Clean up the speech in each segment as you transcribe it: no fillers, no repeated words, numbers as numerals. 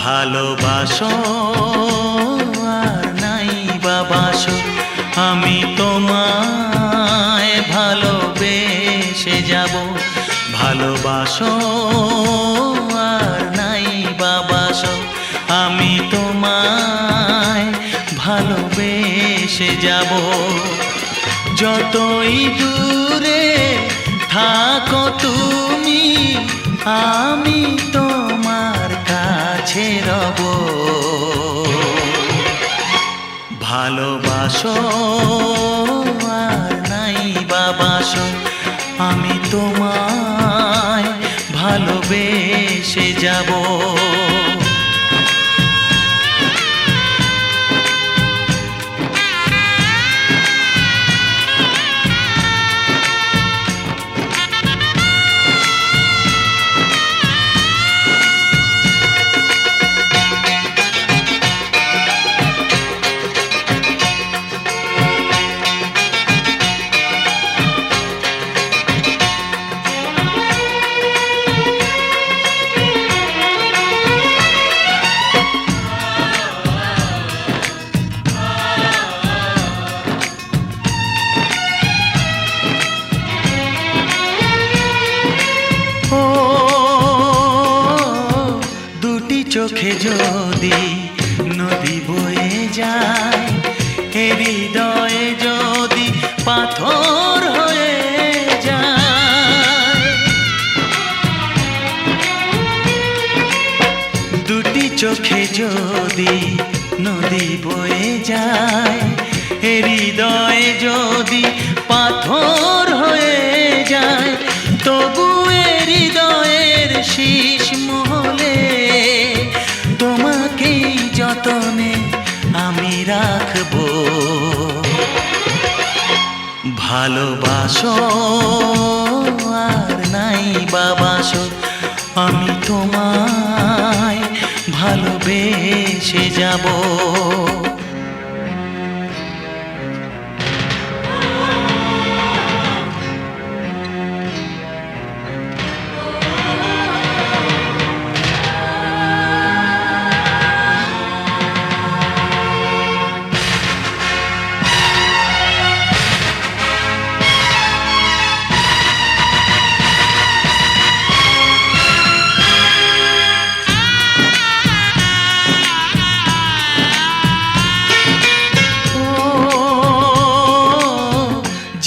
ভালোবাসো আর নাই বাবাসো, আমি তোমায় ভালোবেসে যাব। ভালোবাসো আর নাই বাবাসো, আমি তোমায় ভালোবেসে যাব। যতই দূরে থাকো তুমি, আমি তোমার কাছে রব। ভালোবাসো আর নাই বাবাসো, আমি তোমায় ভালোবেসে যাব। চোখে যদি নদী বয়ে যায়, হৃদয়ে যদি পাথর হয়ে যায়। দুটি চোখে যদি নদী বয়ে যায়, হৃদয়ে যদি পাথর হয়ে যায়, তবু হৃদয়ের শীষ মহলে তোমাকেই যতনে আমি রাখবো। ভালোবাসো আর নাই বাবাসো, আমি তোমায় ভালোবেসে যাব।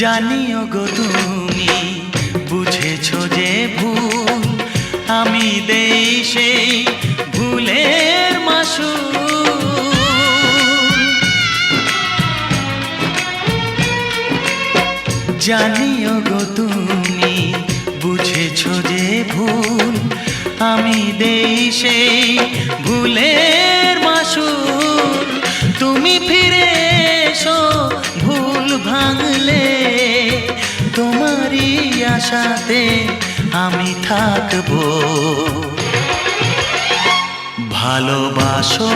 জানিও গো তুমি বুঝেছো যে ভুল, আমি দেই সেই ভুলের মাসুল। জানিও গো তুমি বুঝেছো যে ভুল, আমি দেই সেই ভুলের মাসুল। তুমি ফিরে এসো ভুল ভাঙলে, তোমারই আশাতে আমি থাকবো। ভালোবাসো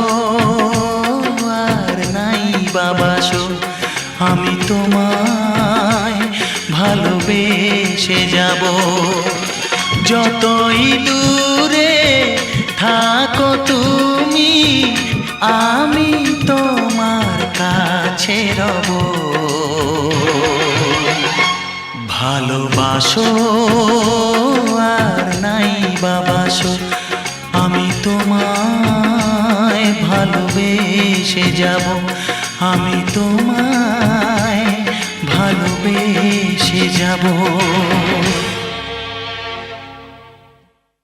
আর নাই বাবাসো, আমি তোমায় ভালোবেসে যাব। যতই দূরে থাকো তুমি, আমি তোমার কাছে রব। ভালোবাসো আর নাই বাবাসো, আমি তোমায় ভালোবেসে যাব। আমি তোমায় ভালোবেসে যাব।